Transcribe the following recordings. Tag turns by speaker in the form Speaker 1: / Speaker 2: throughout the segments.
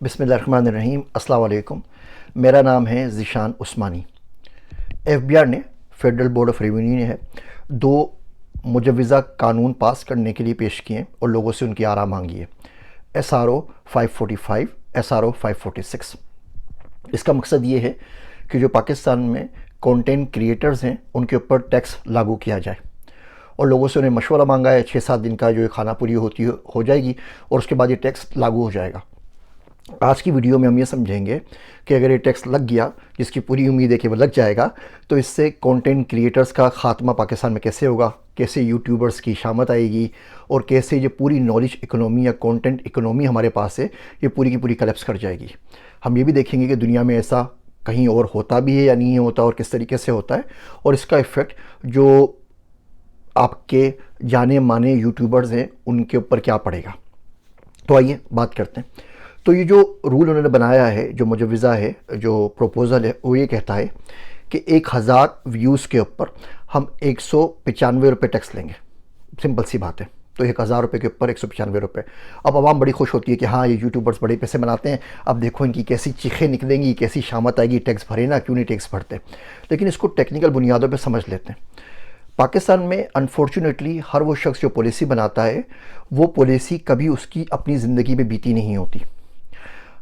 Speaker 1: बिस्मिल्लाहिर्रहमानिर्रहीम। अस्सलाम वालेकुम। मेरा नाम है ज़ीशान उस्मानी। एफबीआर ने फेडरल बोर्ड ऑफ रेवेन्यू ने है दो मुजवज़ा कानून पास करने के लिए पेश किए हैं और लोगों से उनकी आरा मांगी है। SRO 545, SRO 546। इसका मकसद ये है कि जो पाकिस्तान में कंटेंट क्रिएटर्स हैं उनके ऊपर टैक्स लागू किया जाए और लोगों से उन्हें मशवरा मांगा है। 6-7 दिन का जो ये खाना पूरी हो जाएगी और उसके बाद ये टैक्स लागू हो जाएगा। आज की वीडियो में हम ये समझेंगे कि अगर ये टैक्स लग गया, जिसकी पूरी उम्मीद है कि वो लग जाएगा, तो इससे कंटेंट क्रिएटर्स का ख़ात्मा पाकिस्तान में कैसे होगा, कैसे यूट्यूबर्स की शामत आएगी और कैसे ये पूरी नॉलेज इकोनॉमी या कंटेंट इकोनॉमी हमारे पास है ये पूरी की पूरी कलेप्स कर जाएगी। हम ये भी देखेंगे कि दुनिया में ऐसा कहीं और होता भी है या नहीं होता और किस तरीके से होता है और इसका इफ़ेक्ट जो आपके जाने माने यूट्यूबर्स हैं उनके ऊपर क्या पड़ेगा। तो आइए बात करते हैं। तो ये जो रूल उन्होंने बनाया है, जो मुजवज़ा है, जो प्रपोज़ल है, वो ये कहता है कि 1000 व्यूज़ के ऊपर हम 195 रुपये टैक्स लेंगे। सिंपल सी बात है। तो 1000 रुपये के ऊपर 195 रुपये। अब आवाम बड़ी खुश होती है कि हाँ, ये यूट्यूबर्स बड़े पैसे बनाते हैं, अब देखो इनकी कैसी चीखें निकलेंगी, कैसी शामत आएगी, टैक्स भरे ना, क्यों नहीं टैक्स भरते। लेकिन इसको टेक्निकल बुनियादों पर समझ लेते हैं। पाकिस्तान में अनफॉर्चुनेटली हर वो शख्स जो पॉलिसी बनाता है वो पॉलिसी कभी उसकी अपनी ज़िंदगी में बीती नहीं होती।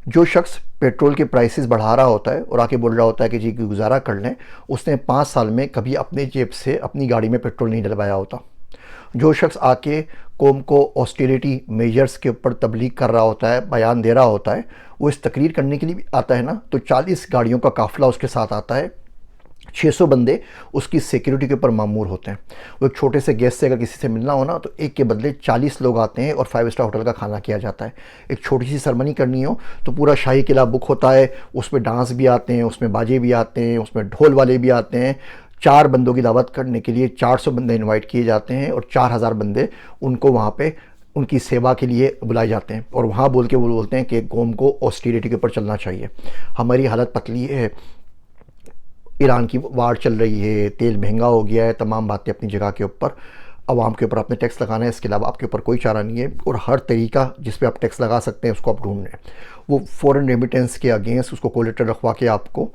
Speaker 1: जो शख्स पेट्रोल के प्राइसेस बढ़ा रहा होता है और आके बोल रहा होता है कि जी गुजारा कर लें, उसने 5 साल में कभी अपने जेब से अपनी गाड़ी में पेट्रोल नहीं डलवाया होता। जो शख्स आके कौम को ऑस्टेरिटी मेजर्स के ऊपर तबलीग कर रहा होता है, बयान दे रहा होता है, वो इस तकरीर करने के लिए भी आता है ना, तो 40 गाड़ियों का काफ़िला उसके साथ आता है। 600 बंदे उसकी सिक्योरिटी के ऊपर मामूर होते हैं। वो एक छोटे से गेस्ट से अगर किसी से मिलना हो ना, तो एक के बदले 40 लोग आते हैं और 5 स्टार होटल का खाना किया जाता है। एक छोटी सी सेरेमनी करनी हो तो पूरा शाही किला बुक होता है, उसमें डांस भी आते हैं, उसमें बाजे भी आते हैं, उसमें ढोल वाले भी आते हैं। 4 बंदों की दावत करने के लिए 400 बंदे इन्वाइट किए जाते हैं और 4000 बंदे उनको वहाँ पे उनकी सेवा के लिए बुलाए जाते हैं। और वहाँ बोल के वो बोलते हैं कि कौम को ऑस्टेरिटी के ऊपर चलना चाहिए। हमारी हालत पतली है, ईरान की वार चल रही है, तेल महंगा हो गया है, तमाम बातें अपनी जगह के ऊपर। आवाम के ऊपर आपने टैक्स लगाना है, इसके अलावा आपके ऊपर कोई चारा नहीं है और हर तरीका जिस पे आप टैक्स लगा सकते हैं उसको आप ढूंढ रहे हैं। वो फॉरेन रेमिटेंस के अगेंस्ट उसको कोलेटर रखवा के आपको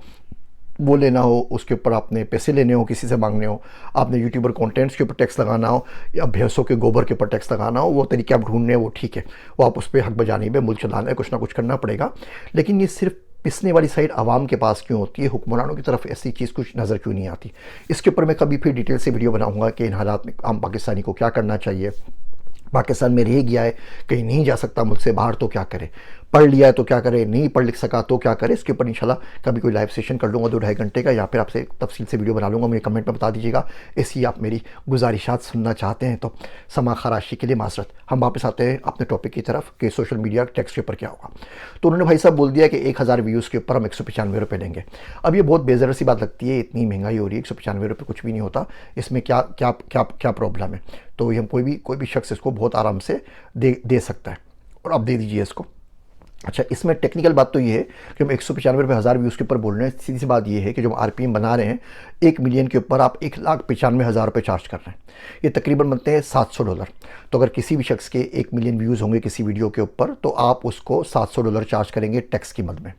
Speaker 1: वो लेना हो, उसके ऊपर आपने पैसे लेने हो, किसी से मांगने हो, आपने यूट्यूबर कंटेंट्स के ऊपर टैक्स लगाना हो या भैंसों के गोबर के ऊपर टैक्स लगाना हो, वो तरीके आप ढूंढ रहे हैं, वो ठीक है, वो आप उस पर हक बजाने में मुल्क चलाना है, कुछ ना कुछ करना पड़ेगा। लेकिन ये सिर्फ पिसने वाली साइड आवाम के पास क्यों होती है, हुक्मरानों की तरफ ऐसी चीज़ कुछ नज़र क्यों नहीं आती। इसके ऊपर मैं कभी फिर डिटेल से वीडियो बनाऊंगा कि इन हालात में आम पाकिस्तानी को क्या करना चाहिए। पाकिस्तान में रह गया है, कहीं नहीं जा सकता मुल्क से बाहर, तो क्या करे। पढ़ लिया है तो क्या करे, नहीं पढ़ लिख सका तो क्या करे। इसके ऊपर इंशाल्लाह कभी कोई लाइव सेशन कर लूँगा 2-2.5 घंटे का, या फिर आपसे तफसील से वीडियो बना लूँगा। मुझे कमेंट में बता दीजिएगा। ऐसी आप मेरी गुजारिशात सुनना चाहते हैं तो समा खराशी के लिए माजरत। हम वापस आते हैं अपने टॉपिक की तरफ कि सोशल मीडिया टैक्स के ऊपर क्या होगा। तो उन्होंने भाई साहब बोल दिया कि 1000 व्यूज़ के ऊपर हम 195 रुपये लेंगे। अब ये बहुत बेज़र सी बात लगती है, इतनी महंगाई हो रही है, 195 रुपये कुछ भी नहीं होता, इसमें क्या क्या क्या क्या प्रॉब्लम है। तो हम कोई भी शख्स इसको बहुत आराम से दे सकता है और आप दे दीजिए इसको। अच्छा, इसमें टेक्निकल बात तो ये है कि हम 195 रुपये 1000 व्यूज़ के ऊपर बोल रहे हैं। सीधी सी बात ये है कि जो हम RPM बना रहे हैं, 1 मिलियन के ऊपर आप 1,95,000 रुपये चार्ज कर रहे हैं। ये तकरीबन बनते हैं $700। तो अगर किसी भी शख्स के 1 मिलियन व्यूज़ होंगे किसी वीडियो के ऊपर, तो आप उसको $700 चार्ज करेंगे टैक्स की मद में।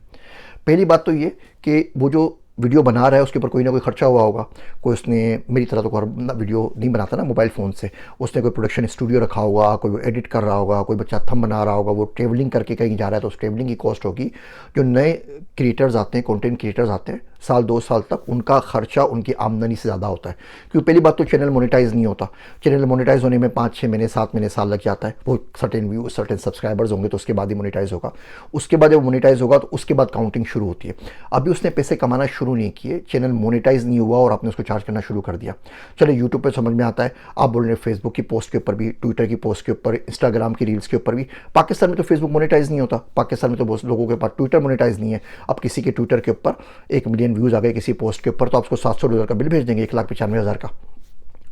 Speaker 1: पहली बात तो ये कि वो जो वीडियो बना रहा है उसके ऊपर कोई ना कोई खर्चा हुआ होगा। कोई उसने, मेरी तरह तो वीडियो नहीं बनाता ना मोबाइल फ़ोन से, उसने कोई प्रोडक्शन स्टूडियो रखा होगा, कोई वो एडिट कर रहा होगा, कोई बच्चा थंब बना रहा होगा, वो ट्रेवलिंग करके कहीं जा रहा है तो उस ट्रेवलिंग की कॉस्ट होगी। जो नए क्रिएटर्स आते हैं, कंटेंट क्रिएटर्स आते हैं, साल 2 साल तक उनका खर्चा उनकी आमदनी से ज़्यादा होता है। क्योंकि पहली बात तो चैनल मोनेटाइज़ नहीं होता। चैनल मोनेटाइज़ होने में 5-6 महीने, 7 महीने, साल लग जाता है। वो सर्टेन व्यू, सर्टेन सब्सक्राइबर्स होंगे तो उसके बाद ही मोनेटाइज़ होगा। उसके बाद जब मोनेटाइज़ होगा तो उसके बाद काउंटिंग शुरू होती है। अभी उसने पैसे कमाना शुरू नहीं किए, चैनल मोनेटाइज़ नहीं हुआ और आपने उसको चार्ज करना शुरू कर दिया। चलो यूट्यूब पर समझ में आता है। आप बोल रहे हैं फेसबुक की पोस्ट के ऊपर भी, ट्विटर की पोस्ट के ऊपर, इंस्टाग्राम की रील्स के ऊपर भी। पाकिस्तान में तो फेसबुक मोनेटाइज़ नहीं होता, पाकिस्तान में तो बहुत लोगों के पास ट्विटर मोनेटाइज़ नहीं है। अब किसी के ट्विटर के ऊपर 1 मिलियन व्यूज़ आ गए किसी पोस्ट के ऊपर, तो आप उसको $700 का बिल भेज देंगे, 1,95,000 का।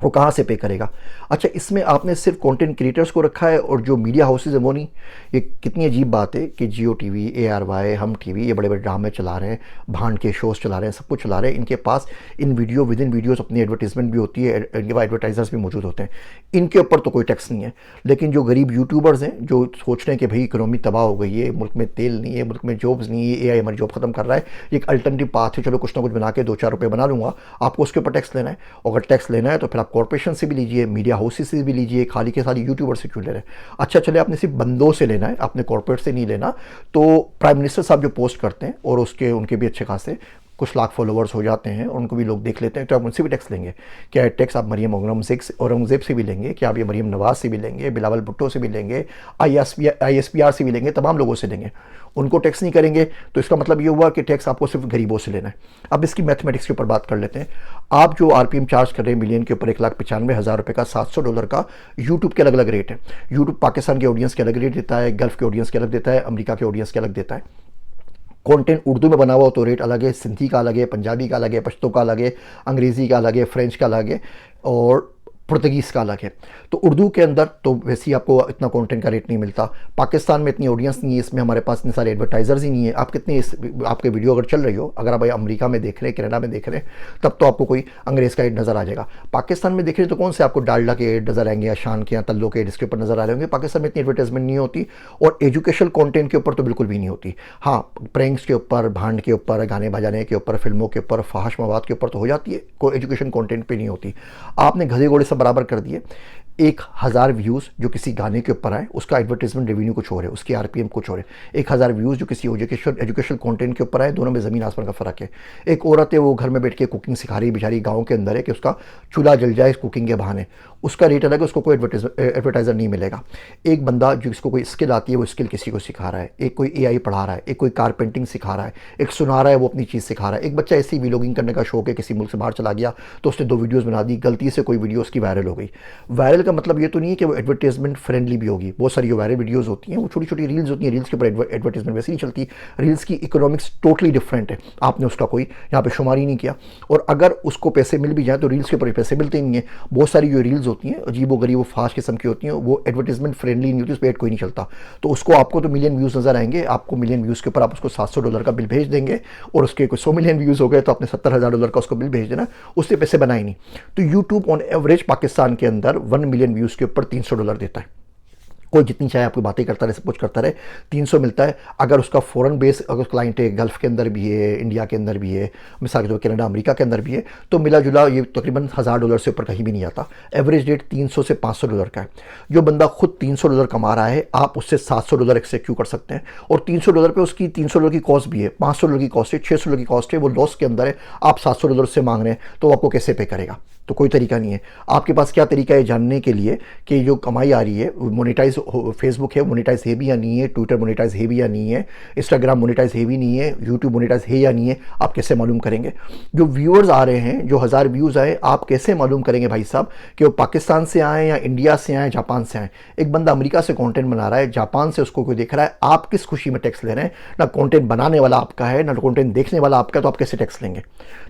Speaker 1: वो कहाँ से पे करेगा। अच्छा, इसमें आपने सिर्फ कंटेंट क्रिएटर्स को रखा है और जो मीडिया हाउसेज है वो नहीं। ये कितनी अजीब बात है कि जियो टीवी, ARY, हम टीवी, ये बड़े बड़े ड्रामे चला रहे हैं, भांड के शोज़ चला रहे हैं, सब कुछ चला रहे हैं। इनके पास इन वीडियो विद इन वीडियोज़ अपनी एडवर्टीजमेंट भी होती है, इनके पास एडवर्टाइजर्स भी मौजूद होते हैं। इनके ऊपर तो कोई टैक्स नहीं है। लेकिन जो गरीब यूट्यूबर्स हैं जो सोच रहे हैं कि भाई इकोनॉमी तबाह हो गई है, मुल्क में तेल नहीं है, मुल्क में जॉब्स नहीं है, AI हमारी जॉब खत्म कर रहा है, ये एक अल्टरनेटिव पाथ है, चलो कुछ ना कुछ बना के 2-4 रुपये बना लूँगा, आपको उसके ऊपर टैक्स लेना है। और अगर टैक्स लेना है तो फिर आप कॉर्पोरेशन से भी लीजिए, मीडिया हाउसेज से भी लीजिए, खाली के खाली यूट्यूबर से क्यों ले रहे हैं। अच्छा चले, आपने सिर्फ बंदों से लेना है, आपने कॉर्पोरेट से नहीं लेना। तो प्राइम मिनिस्टर साहब जो पोस्ट करते हैं और उसके उनके भी अच्छे खासे कुछ लाख फॉलोअर्स हो जाते हैं और उनको भी लोग देख लेते हैं, तो आप उनसे भी टैक्स लेंगे। क्या टैक्स आप मरियम औरंगज़ेब से भी लेंगे, क्या आप ये मरियम नवाज़ से भी लेंगे, बिलावल भुट्टो से भी लेंगे, ISPR से भी लेंगे, तमाम लोगों से लेंगे। उनको टैक्स नहीं करेंगे तो इसका मतलब ये हुआ कि टैक्स आपको सिर्फ गरीबों से लेना है। अब इसकी मैथमेटिक्स के ऊपर बात कर लेते हैं। आप जो RPM चार्ज कर रहे हैं मिलियन के ऊपर, $1,95,000 का, $700 का, यूट्यूब के अलग अलग रेट है। यूट्यूब पाकिस्तान के ऑडियंस के अलग रेट देता है, गल्फ के ऑडियंस के अलग देता है, अमेरिका के ऑडियंस के अलग देता है। कंटेंट उर्दू में बना हुआ तो रेट अलग है, सिंधी का अलग है, पंजाबी का अलग है, पश्तो का अलग है, अंग्रेज़ी का अलग है, फ्रेंच का अलग है और पुर्तगीज़ का अलग है। तो उर्दू के अंदर तो वैसे ही आपको इतना कंटेंट का रेट नहीं मिलता। पाकिस्तान में इतनी ऑडियंस नहीं है, इसमें हमारे पास इतने सारे एडवर्टाइजर्स ही नहीं है। आप कितने आपके वीडियो अगर चल रही हो, अगर आप अमेरिका में देख रहे हैं, कनाडा में देख रहे हैं, तब तो आपको कोई अंग्रेज़ का एड नज़र आ जाएगा। पाकिस्तान में देख रहे हैं तो कौन से आपको डालडा के एड नज़र आएंगे या शान के या तल्लो के एड इसके ऊपर नज़र आ रहे होंगे। पाकिस्तान में इतनी एडवर्टाइजमेंट नहीं होती और एजुकेशनल कॉन्टेंट के ऊपर तो बिल्कुल भी नहीं होती। हाँ, प्रैंक्स के ऊपर, भांड के ऊपर, गाने बजाने के ऊपर, फिल्मों के ऊपर, फहाश मवाद के ऊपर तो हो जाती है, कोई एजुकेशन कॉन्टेंट पर नहीं होती। आपने गधे घोड़े सब बराबर कर दिए। 1,000 व्यूज़ जो किसी गाने के ऊपर आए उसका एडवर्टाइजमेंट रेवेन्यू कुछ और है, उसकी RPM कुछ और है। 1,000 व्यूज़ जो किसी एजुकेशनल कंटेंट के ऊपर आए, दोनों में ज़मीन आसमान का फ़र्क है। एक औरत है वो घर में बैठ के कुकिंग सिखा रही, बेचारी गाँव के अंदर है, कि उसका चूल्हा जल जाए कुकिंग के बहाने, उसका रेट अलग है, उसको कोई एडवर्टाइज़र नहीं मिलेगा। एक बंदा जिसको कोई स्किल आती है वो स्किल किसी को सिखा रहा है, एक कोई AI पढ़ा रहा है, एक कोई कारपेंटिंग सिखा रहा है, एक सुना रहा है वो अपनी चीज़ सिखा रहा है। एक बच्चा ऐसी ही व्लॉगिंग करने का शौक है, किसी मुल्क से बाहर चला गया तो उसने 2 वीडियोज़ बना दी, गलती से कोई वीडियो उसकी वायरल हो गई। वायरल का मतलब ये तो नहीं है कि वो एडवर्टाइजमेंट फ्रेंडली भी होगी। बहुत सारी जो वायरल वीडियोस होती हैं वो छोटी छोटी रील्स होती हैं, रील्स के ऊपर एडवर्टाइजमेंट वैसे नहीं चलती। रील्स की इकोनॉमिक्स टोटली डिफरेंट है, आपने उसका कोई यहाँ पे शुमार ही नहीं किया। और अगर उसको पैसे मिल भी जाए तो रील्स के ऊपर पैसे मिलते नहीं है। बहुत सारी जो रील्स होती हैं अजीब व गरीब, वो फास्ट किस्म की होती हैं, वो एडवर्टाइजमेंट फ्रेंडली नहीं होती, उस पर एड कोई नहीं चलता। तो उसको आपको तो मिलियन व्यूज़ नज़र आएंगे, आपको मिलियन व्यूज़ के ऊपर आप उसको $700 का बिल भेज देंगे और उसके कोई 100 मिलियन व्यूज़ हो गए तो आपने $70,000 का उसको बिल भेज देना, उससे पैसे बनाए नहीं। तो यूट्यूब ऑन एवरेज पाकिस्तान के अंदर 1 मिलियन व्यूज़ के ऊपर $300 देता है। कोई जितनी चाहे आपकी बातें करता रहे, सब कुछ करता रहे, 300 मिलता है। अगर उसका फॉरेन बेस अगर क्लाइंट है, गल्फ़ के अंदर भी है, इंडिया के अंदर भी है, मिसाल के तौर पर कनाडा अमेरिका के अंदर भी है, तो मिला जुला ये तकरीबन $1,000 से ऊपर कहीं भी नहीं आता। एवरेज रेट 300 से $500 का है। जो बंदा खुद $300 कमा रहा है, आप उससे $700 एक्सपेक्ट क्यों कर सकते हैं। और $300 पे उसकी $300 की कॉस्ट भी है, $500 की कॉस्ट है, $600 की कॉस्ट है, वो लॉस के अंदर है। आप $700 से मांग रहे हैं तो आपको कैसे पे करेगा। तो कोई तरीका नहीं है। आपके पास क्या तरीका है जानने के लिए कि जो कमाई आ रही है मोनेटाइज, फेसबुक है मोनेटाइज है भी या नहीं है, ट्विटर मोनेटाइज है भी या नहीं है, इंस्टाग्राम मोनेटाइज है भी नहीं है, यूट्यूब मोनेटाइज है या नहीं है, आप कैसे मालूम करेंगे। जो व्यूअर्स आ रहे हैं, जो 1000 व्यूज़ आए, आप कैसे मालूम करेंगे भाई साहब कि वो पाकिस्तान से आए या इंडिया से आए, जापान से आए। एक बंदा अमेरिका से कंटेंट बना रहा है, जापान से उसको कोई देख रहा है, आप किस खुशी में टैक्स ले रहे हैं। ना कंटेंट बनाने वाला आपका है, ना कंटेंट देखने वाला आपका, तो आप कैसे टैक्स लेंगे।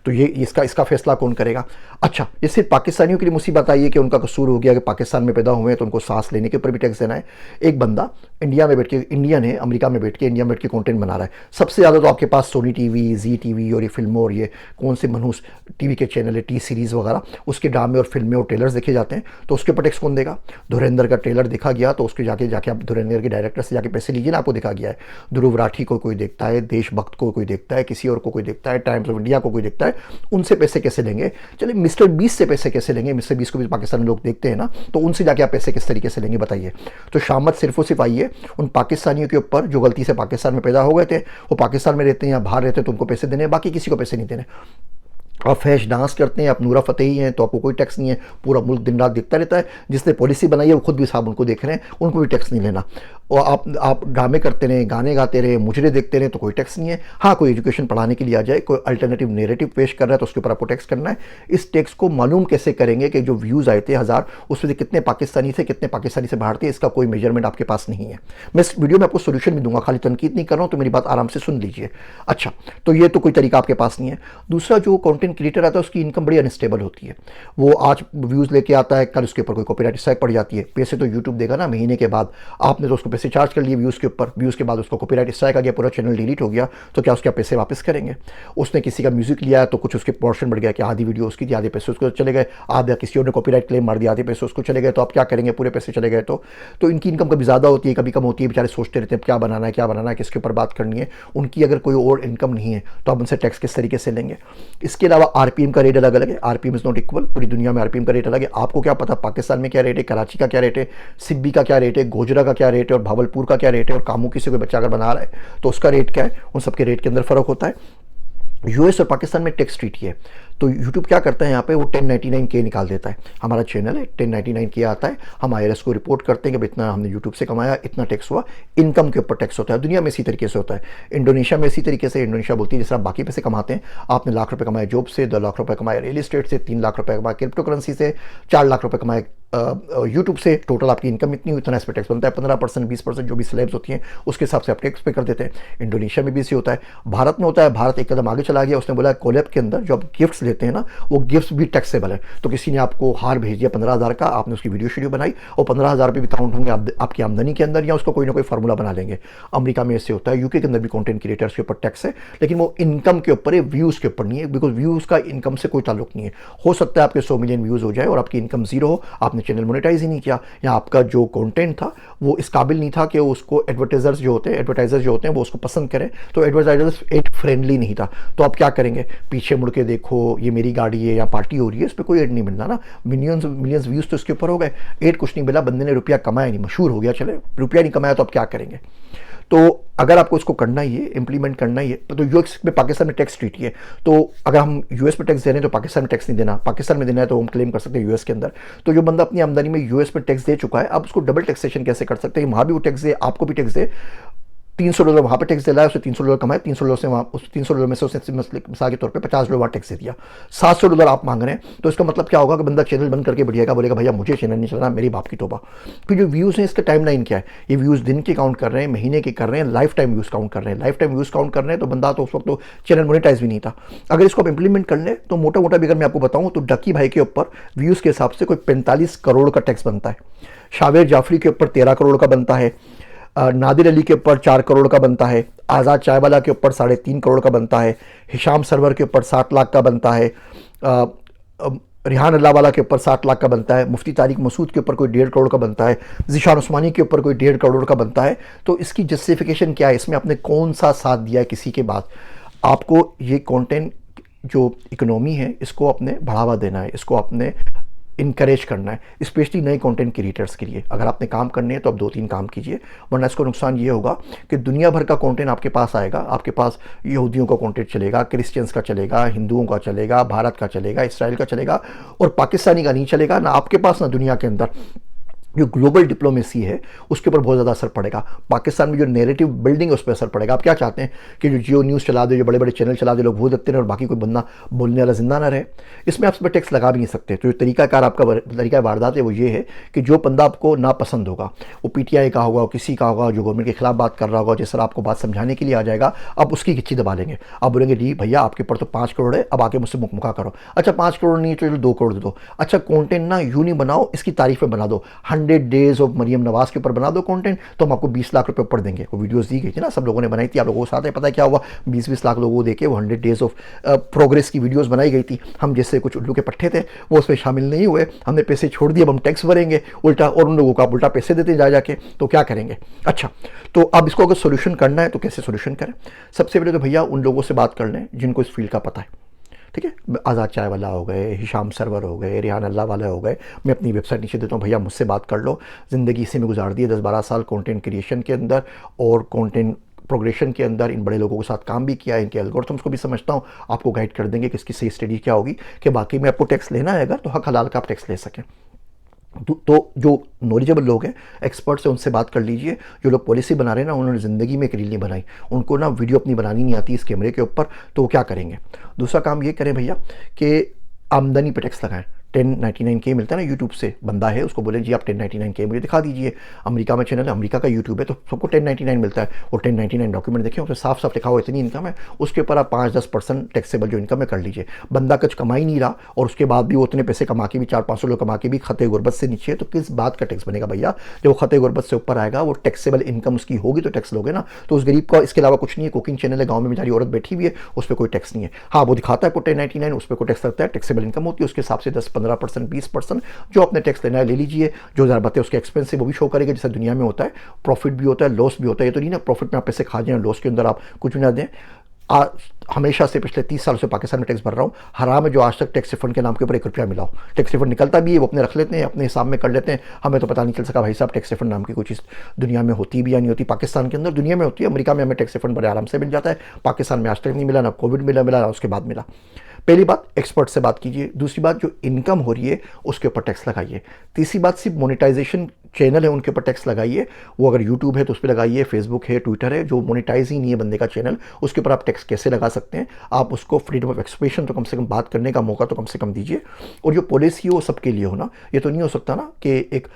Speaker 1: तो ये इसका फैसला कौन करेगा। अच्छा, ये सिर्फ पाकिस्तानियों के लिए मुसीबत आई है कि उनका कसूर हो गया कि पाकिस्तान में पैदा हुए हैं तो उनको सांस लेने के ऊपर भी टैक्स देना है। एक बंदा इंडिया में बैठ के, इंडियन है, अमेरिका में बैठ के, इंडिया में बैठ के कंटेंट बना रहा है। सबसे ज़्यादा तो आपके पास सोनी टीवी, जी टीवी और ये फिल्मों और ये कौन से मनहूस टीवी के चैनल है, टी सीरीज़ वगैरह, उसके ड्रामे और फिल्में और ट्रेलर्स देखे जाते हैं, तो उसके ऊपर टैक्स कौन देगा। धुरंधर का ट्रेलर देखा गया तो उसके जाके आप धुरंधर के डायरेक्टर से जाके पैसे लीजिए ना, आपको देखा गया है। ध्रुव राठी को कोई देखता है, देशभक्त को कोई देखता है, किसी और को कोई देखता है, टाइम्स ऑफ इंडिया को कोई देखता है, उनसे पैसे कैसे लेंगे। चलिए मिस्टर बीस से पैसे कैसे लेंगे, मिस्टर बीस को भी पाकिस्तानी लोग देखते हैं ना, तो उनसे जाके आप पैसे किस तरीके से लेंगे बताइए। तो शामत सिर्फ और सिर्फ आई है उन पाकिस्तानियों के ऊपर जो गलती से पाकिस्तान में पैदा हो गए थे, वो पाकिस्तान में रहते हैं या बाहर रहते हैं तो उनको पैसे देने, बाकी किसी को पैसे नहीं देने। आप फैश डांस करते हैं, आप नूरा फतेही हैं तो आपको कोई टैक्स नहीं है, पूरा मुल्क दिन रात देखता रहता है। जिसने पॉलिसी बनाई है वो खुद भी साहब उनको देख रहे हैं, उनको भी टैक्स नहीं लेना। और आप ड्रामे करते रहें, गाने गाते रहे, मुजरे देखते रहें तो कोई टैक्स नहीं है। हाँ, कोई एजुकेशन पढ़ाने के लिए आ जाए, कोई अल्टरनेटिव नैरेटिव पेश कर रहा है तो उसके ऊपर आपको टैक्स करना है। इस टैक्स को मालूम कैसे करेंगे कि जो व्यूज़ आए थे 1000, उसमें से कितने पाकिस्तानी थे, कितने पाकिस्तानी से बाहर थे, इसका कोई मेजरमेंट आपके पास नहीं है। मैं इस वीडियो में आपको सोल्यूशन भी दूंगा, खाली तनकीद नहीं कर रहा हूँ, तो मेरी बात आराम से सुन लीजिए। अच्छा, तो ये तो कोई तरीका आपके पास नहीं है। दूसरा, जो कंटेंट कंटेंट क्रिएटर आता है उसकी इनकम बड़ी अनस्टेबल होती है। वो आज व्यूज़ लेके आता है, कल उसके ऊपर कोई कॉपीराइट स्ट्राइक पड़ जाती है। पैसे तो यूट्यूब देगा ना महीने के बाद। आपने तो उसको पैसे चार्ज कर लिए व्यूज़ के ऊपर, व्यूज़ के बाद उसको कॉपीराइट स्ट्राइक आ गया, पूरा चैनल डिलीट हो गया, तो क्या उसके पैसे वापस करेंगे? उसने किसी का म्यूजिक लिया तो कुछ उसके पोर्शन बढ़ गया कि आधी वीडियो उसकी थी, आधे पैसे उसको चले गए, आधा किसी और ने कॉपीराइट क्लेम मार दिया, आधे पैसे उसको चले गए, तो आप क्या करेंगे? पूरे पैसे चले गए तो इनकी इनकम कभी ज़्यादा होती है, कभी कम होती है। बेचारे सोचते रहते हैं क्या बनाना है, किसके ऊपर बात करनी है। उनकी अगर कोई और इनकम नहीं है तो आप उनसे टैक्स किस तरीके से लेंगे? इसके अलावा आरपीएम का रेट अलग अलग है। आरपीएम इज नॉट इक्वल, पूरी दुनिया में आरपीएम का रेट अलग है। आपको क्या पता पाकिस्तान में क्या रेट है, कराची का क्या रेट है, सिब्बी का क्या रेट है, गोजरा का क्या रेट है, और भावलपुर का क्या रेट है, और कामुकी से कोई बच्चा अगर बना रहा है तो उसका रेट क्या है? उन सबके रेट के अंदर फ़र्क होता है। यूएस और पाकिस्तान में टैक्स ट्रीटी है। तो यूट्यूब क्या करता है यहाँ पे, वो 1099 निकाल देता है। हमारा चैनल है, 1099 आता है, हम आईआरएस को रिपोर्ट करते हैं कि इतना हमने यूट्यूब से कमाया, इतना टैक्स हुआ। इनकम के ऊपर टैक्स होता है। दुनिया में इसी तरीके से होता है। इंडोनेशिया में इसी तरीके से, इंडोनेशिया बोलती है जिस तरह बाकी पैसे कमाते हैं, आपने लाख रुपये कमाए जॉब से, 2 लाख रुपये कमाए रियल एस्टेट से, 3 लाख रुपये कमाए क्रिप्टो करेंसी से, 4 लाख रुपये कमाए यूट्यूब से, टोटल आपकी इनकम इतनी हुई, इतना इस पर टैक्स बनता है। 15%, 20% जो भी स्लैब्स होती हैं उसके हिसाब से आप टैक्स पे कर देते हैं। इंडोनेशिया में भी इसी होता है। भारत में होता है, भारत एक कदम आगे चला गया। उसने बोला कोलैब के अंदर जो आप गिफ्ट्स लेते हैं ना, वो गिफ्ट्स भी टैक्सेबल है। तो किसी ने आपको हार भेज दिया 15,000 का, आपने उसकी वीडियो बनाई और 15,000 रुपये भी काउंट होंगे आपकी आमदनी के अंदर, या उसको कोई ना कोई फार्मूला बना लेंगे। अमेरिका में ऐसे होता है, यूके के अंदर भी कंटेंट क्रिएटर्स के ऊपर टैक्स है, लेकिन वो इनकम के ऊपर है, व्यूज़ के ऊपर नहीं है, बिकॉज व्यूज़ का इनकम से कोई ताल्लुक नहीं है। हो सकता है आपके 100 मिलियन व्यूज़ हो जाए और आपकी इनकम जीरो हो, आपने चैनल मोनेटाइज ही नहीं किया, या आपका जो कंटेंट था वो इस काबिल नहीं था कि उसको एडवर्टाइजर्स जो होते हैं वो उसको पसंद करें, तो एडवर्टाइजर्स एड फ्रेंडली नहीं था। तो आप क्या करेंगे? पीछे मुड़ के देखो, ये मेरी गाड़ी है या पार्टी हो रही है, इस पर कोई एड नहीं मिलना ना। मिलियंस व्यूज़ तो इसके ऊपर हो गए, एड कुछ नहीं मिला, बंदे ने रुपया कमाया नहीं, मशहूर हो गया, चले रुपया नहीं कमाया तो आप क्या करेंगे? तो अगर आपको इसको करना ही है, इंप्लीमेंट करना ही है, तो यूएस में पाकिस्तान में टैक्स ट्रीटी है। तो अगर हम यूएस में टैक्स दे रहे हैं तो पाकिस्तान में टैक्स नहीं देना, पाकिस्तान में देना है तो हम क्लेम कर सकते हैं यूएस के अंदर। तो जो बंदा अपनी आमदनी में यूएस में टैक्स दे चुका है, अब उसको डबल टैक्सेशन कैसे कर सकते हैं? वहाँ भी वो टैक्स दे, आपको भी टैक्स दे। $300 वहाँ पर टैक्स दिलाया, उसने $300 कमाए, $300 से वहाँ उस $300 में से उसने मिसाल के तौर पे $50 वहाँ टैक्स दे दिया, $700 आप मांग रहे हैं। तो इसका मतलब क्या होगा कि बंदा चैनल बंद करके बढ़िएगा, बोलेगा भैया मुझे चैनल नहीं चलना, मेरी बाप की तोबा। फिर जो व्यूज़ हैं इसका टाइम लाइन क्या है? ये व्यूज़ दिन के काउंट कर रहे हैं, महीने के कर रहे हैं, लाइफ टाइम व्यूज़ काउंट कर रहे हैं। लाइफ टाइम व्यूज़ काउंट कर रहे हैं तो बंदा तो उस वक्त तो चैनल मोनेटाइज भी नहीं था। अगर इसको आप इंप्लीमेंट कर लें तो मोटा मोटा भी अगर मैं आपको बताऊँ तो डकी भाई के ऊपर व्यूज़ के हिसाब से कोई 45 करोड़ का टैक्स बनता है, शावेर जाफरी के ऊपर 13 करोड़ का बनता है, नादिर अली के ऊपर 4 करोड़ का बनता है, आज़ाद चायवाला के ऊपर 3.5 करोड़ का बनता है, हिशाम सरवर के ऊपर 7 लाख का बनता है, रिहान अल्लाह वाला के ऊपर 7 लाख का बनता है, मुफ्ती तारिक मसूद के ऊपर कोई 1.5 करोड़ का बनता है, ज़िशान उस्मानी के ऊपर कोई 1.5 करोड़ का बनता है। तो इसकी जस्टिफिकेशन क्या है? इसमें आपने कौन सा साथ दिया है किसी के बाद? आपको ये कंटेंट जो इकोनॉमी है इसको अपने बढ़ावा देना है, इसको अपने इनकरेज करना है, स्पेशली नए कंटेंट क्रिएटर्स के लिए। अगर आपने काम करने हैं तो आप 2-3 काम कीजिए, वरना इसको नुकसान ये होगा कि दुनिया भर का कंटेंट आपके पास आएगा। आपके पास यहूदियों का कंटेंट चलेगा, क्रिश्चियंस का चलेगा, हिंदुओं का चलेगा, भारत का चलेगा, इसराइल का चलेगा, और पाकिस्तानी का नहीं चलेगा, ना आपके पास ना दुनिया के अंदर। जो ग्लोबल डिप्लोमेसी है उसके ऊपर बहुत ज़्यादा असर पड़ेगा। पाकिस्तान में जो नैरेटिव बिल्डिंग है उस पर असर पड़ेगा। आप क्या चाहते हैं कि जो जियो न्यूज़ चला दे, जो बड़े बड़े चैनल चला दे, लोग वो देखते रहे और बाकी कोई बंदा बोलने वाला जिंदा ना रहे? इसमें आप इस पर टैक्स लगा भी नहीं सकते। तो जो तरीकाकार आपका तरीका वारदात है वो ये है कि जो बंदा आपको नापसंद होगा, वो पीटीआई का होगा, किसी का होगा, जो गवर्नमेंट के खिलाफ बात कर रहा होगा, जिस तरह आपको बात समझाने के लिए आ जाएगा, आप उसकी खिच्ची दबा लेंगे। आप बोलेंगे जी भैया आपके ऊपर तो 5 करोड़ है, अब आके मुझसे मुखमुखा करो। अच्छा 5 करोड़ नहीं चलो 2 करोड़ दे दो। अच्छा कंटेंट ना यूँ नहीं बनाओ, इसकी तारीफ में बना दो, 100 डेज ऑफ मरियम नवाज के ऊपर बना दो कंटेंट, तो हम आपको 20 लाख रुपए ऊपर देंगे। वो वीडियोस दी गई थी ना, सब लोगों ने बनाई थी, आप लोगों को साथ है, पता है क्या हुआ? 20-20 लाख लोगों को देके वो 100 डेज ऑफ प्रोग्रेस की वीडियोस बनाई गई थी। हम जैसे कुछ उल्लू के पट्टे थे वो उसमें शामिल नहीं हुए, हमने पैसे छोड़ दिए, अब हम टैक्स भरेंगे उल्टा, और उन लोगों को आप उल्टा पैसे देते जा जाके, तो क्या करेंगे? अच्छा तो अब इसको अगर सोल्यूशन करना है तो कैसे सोल्यूशन करें? सबसे पहले तो भैया उन लोगों से बात कर लें जिनको इस फील्ड का पता है, ठीक है? आज़ाद चायवाला हो गए, हिशाम सरवर हो गए, रिहान अल्लाह वाले हो गए। मैं अपनी वेबसाइट नीचे देता हूँ, भैया मुझसे बात कर लो। ज़िंदगी इसी में गुजार दी है 10-12 साल कंटेंट क्रिएशन के अंदर और कंटेंट प्रोग्रेशन के अंदर। इन बड़े लोगों के साथ काम भी किया है, इनके एल्गोरिथम्स को भी समझता हूँ, आपको गाइड कर देंगे कि इसकी सही स्टडी क्या होगी कि बाकी में आपको टैक्स लेना है अगर तो हक हलाल का आप टैक्स ले सकें। तो जो नॉलेजेबल लोग हैं, एक्सपर्ट्स हैं, उनसे बात कर लीजिए। जो लोग पॉलिसी बना रहे हैं ना, उन्होंने ज़िंदगी में एक रील नहीं बनाई, उनको ना वीडियो अपनी बनानी नहीं आती इस कैमरे के ऊपर, तो वो क्या करेंगे? दूसरा काम ये करें भैया कि आमदनी पे टैक्स लगाएं। 1099K मिलता है ना यूट्यूब से, बंदा है उसको बोले जी आप 1099K मुझे दिखा दीजिए। अमेरिका में चैनल है, अमेरिका का यूट्यूब है, तो सबको 1099 मिलता है। और 1099 डॉक्यूमेंट देखें उसमें साफ साफ लिखा हुआ इतनी इनकम है, उसके ऊपर आप 5-10% टैक्सेबल जो इनकम है कर लीजिए। बंदा कुछ कमा ही नहीं रहा और उसके बाद भी वो उतने पैसे कमा के भी 400-500 लोग कमा के भी खते गुर्बत से नीचे है, तो किस बात का टैक्स बनेगा भैया। जब वो खते गुर्बत से ऊपर आएगा, वो टैक्सेबल इनकम उसकी होगी तो टैक्स लोगे ना। तो उस गरीब का इसके अलावा कुछ नहीं है। कुकिंग चैनल है, गाँव में बेचारी औरत बैठी हुई है, उस पर कोई टैक्स नहीं है। हाँ वो दिखाता है 1099, उस पर कोई टैक्स लगता है, टैक्सेबल इनकम होती है उसके हिसाब से 10-15%, 20% जो अपने टैक्स लेना है ले लीजिए। जो ज़रा बताए उसके एक्सपेंस है वो भी शो करेगा, जैसा दुनिया में होता है। प्रॉफिट भी होता है, लॉस भी होता है। ये तो नहीं ना प्रॉफिट में आप पैसे खा जाएं, लॉस के अंदर आप कुछ भी ना दें। हमेशा से पिछले 30 सालों से पाकिस्तान में टैक्स भर रहा हूँ। हराम है जो आज तक टैक्स रिफंड के नाम के ऊपर 1 रुपया मिला हो। टैक्स रिफंड निकलता भी है, वो अपने रख लेते हैं, अपने हिसाब में कर लेते हैं। हमें तो पता नहीं चल सका भाई साहब टैक्स रिफंड नाम की कोई चीज़ दुनिया में होती भी या नहीं होती। पाकिस्तान के अंदर दुनिया में होती है, अमेरिका में हमें टैक्स रिफंड बड़े आराम से मिल जाता है। पाकिस्तान में आज तक नहीं मिला, ना कोविड मिला ना उसके बाद मिला। पहली बात एक्सपर्ट से बात कीजिए। दूसरी बात जो इनकम हो रही है उसके ऊपर टैक्स लगाइए। तीसरी बात सिर्फ मोनेटाइजेशन चैनल है उनके ऊपर टैक्स लगाइए। वो अगर यूट्यूब है तो उस पर लगाइए, फेसबुक है, ट्विटर है, जो मोनेटाइज ही नहीं है बंदे का चैनल, उसके ऊपर आप टैक्स कैसे लगा सकते हैं। आप उसको फ्रीडम ऑफ एक्सप्रेशन तो कम से कम बात करने का मौका तो कम से कम दीजिए। और जो पॉलिसी है वो सबके लिए हो ना। ये तो नहीं हो सकता ना कि एक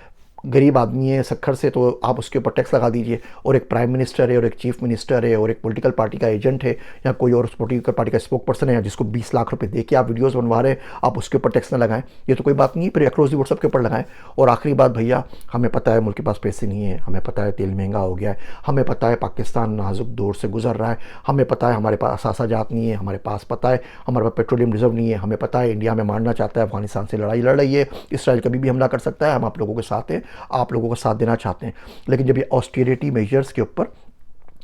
Speaker 1: गरीब आदमी है सखर से तो आप उसके ऊपर टैक्स लगा दीजिए, और एक प्राइम मिनिस्टर है और एक चीफ मिनिस्टर है और एक पॉलिटिकल पार्टी का एजेंट है या कोई और पॉलिटिकल पार्टी का स्पोक पर्सन है या जिसको 20 लाख रुपए दे के आप वीडियोस बनवा रहे हैं, आप उसके ऊपर टैक्स ना लगाएं। ये तो कोई बात नहीं है, फिर अक्रॉस दी बोर्ड सबके ऊपर लगाएं। और आखिरी बात भैया, हमें पता है मुल्क के पास पैसे नहीं है, हमें पता है तेल महंगा हो गया है, हमें पता है पाकिस्तान नाजुक दौर से गुजर रहा है, हमें पता है हमारे पास असासाजात नहीं है, हमारे पास पता है हमारे पास पेट्रोलियम रिजर्व नहीं है, हमें पता है इंडिया में मारना चाहता है, अफगानिस्तान से लड़ाई लड़ रही है, इसराइल कभी भी हमला कर सकता है। हम आप लोगों के साथ हैं, आप लोगों का साथ देना चाहते हैं। लेकिन जब ये ऑस्टेरिटी मेजर्स के ऊपर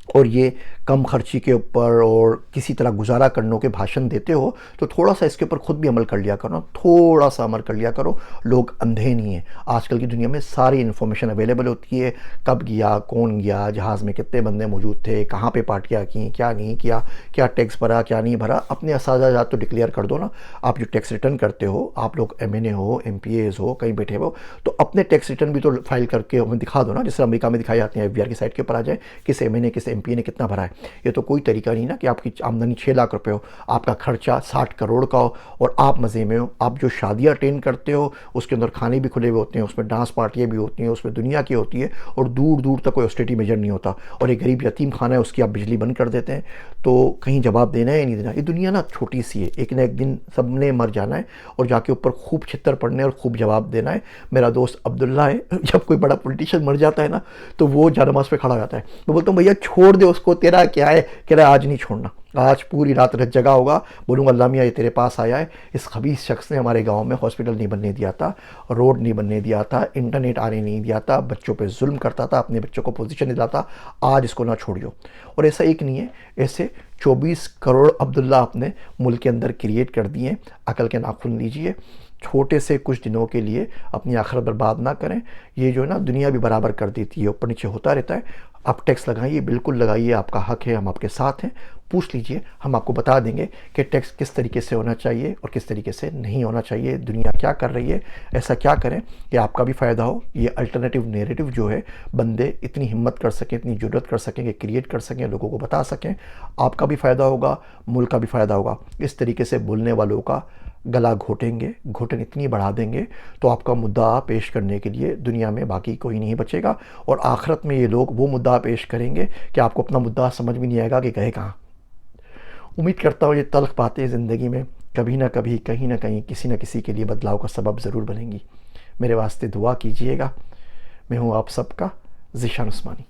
Speaker 1: और ये कम खर्ची के ऊपर और किसी तरह गुजारा करने के भाषण देते हो, तो थोड़ा सा इसके ऊपर खुद भी अमल कर लिया करो, थोड़ा सा अमल कर लिया करो। लोग अंधे नहीं हैं। आजकल की दुनिया में सारी इन्फॉर्मेशन अवेलेबल होती है, कब गया, कौन गया, जहाज़ में कितने बंदे मौजूद थे, कहाँ पे पार्टियाँ की, क्या नहीं किया, क्या टैक्स भरा, क्या नहीं भरा। अपने असाजात तो डिक्लेयर कर दो ना। आप जो टैक्स रिटर्न करते हो, आप लोग MNA हो, MPAs हो, कहीं बैठे हो, तो अपने टैक्स रिटर्न भी तो फाइल करके हमें दिखा दो ना। जैसे अमेरिका में दिखाई जाती है, FBR की साइट के ऊपर आ जाए किस MNA किस MPA ने कितना भरा है। ये तो कोई तरीका नहीं ना कि आपकी आमदनी 6 लाख रुपए हो, आपका खर्चा 60 करोड़ का हो और आप मज़े में हो। आप जो शादियाँ अटेंड करते हो उसके अंदर खाने भी खुले हुए होते हैं, उसमें डांस पार्टियाँ भी होती हैं, उसमें दुनिया की होती है, और दूर दूर तक कोई ऑस्टेरिटी मेजर नहीं होता। और एक गरीब यतीम खाना है, उसकी आप बिजली बंद कर देते हैं। तो कहीं जवाब देना है या नहीं देना। ये दुनिया ना छोटी सी है, एक ना एक दिन सबने मर जाना है और जाके ऊपर खूब छितर पड़ने और खूब जवाब देना है। मेरा दोस्त अब्दुल्ला है, जब कोई बड़ा पॉलिटिशियन मर जाता है ना तो वो जानमाज पे खड़ा हो जाता है। मैं बोलता हूँ भैया छोड़ दे उसको, तेरा क्या है। कह रहा है आज नहीं छोड़ना, आज पूरी रात रत जगा होगा। बोलूँगा अल्लाह मियाँ ये तेरे पास आया है, इस खबीस शख्स ने हमारे गांव में हॉस्पिटल नहीं बनने दिया था, रोड नहीं बनने दिया था, इंटरनेट आने नहीं दिया था, बच्चों पे जुल्म करता था, अपने बच्चों को पोजीशन नहीं दिलाता। आज इसको ना छोड़ियो। और ऐसा एक नहीं है, ऐसे 24 करोड़ अब्दुल्ला अपने मुल्क के अंदर क्रिएट कर दिए। अकल के नाखून लीजिए, छोटे से कुछ दिनों के लिए अपनी आखिरत बर्बाद ना करें। ये जो है ना दुनिया भी बराबर कर देती है, ऊपर नीचे होता रहता है। आप टैक्स लगाइए, बिल्कुल लगाइए, आपका हक है, हम आपके साथ हैं। पूछ लीजिए, हम आपको बता देंगे कि टैक्स किस तरीके से होना चाहिए और किस तरीके से नहीं होना चाहिए। दुनिया क्या कर रही है, ऐसा क्या करें कि आपका भी फ़ायदा हो। ये अल्टरनेटिव नैरेटिव जो है, बंदे इतनी हिम्मत कर सकें, इतनी जुर्रत कर सकें कि क्रिएट कर सकें, लोगों को बता सकें, आपका भी फ़ायदा होगा, मुल्क का भी फ़ायदा होगा। इस तरीके से बोलने वालों का गला घोटेंगे, घुटन इतनी बढ़ा देंगे तो आपका मुद्दा पेश करने के लिए दुनिया में बाकी कोई नहीं बचेगा। और आखिरत में ये लोग वो मुद्दा पेश करेंगे कि आपको अपना मुद्दा समझ में नहीं आएगा कि गए कहाँ। उम्मीद करता हूँ ये तल्ख बातें ज़िंदगी में कभी ना कभी, कहीं ना कहीं, किसी न किसी के लिए बदलाव का सबब ज़रूर बनेंगी। मेरे वास्ते दुआ कीजिएगा। मैं हूँ आप सबका ज़ीशान उस्मानी।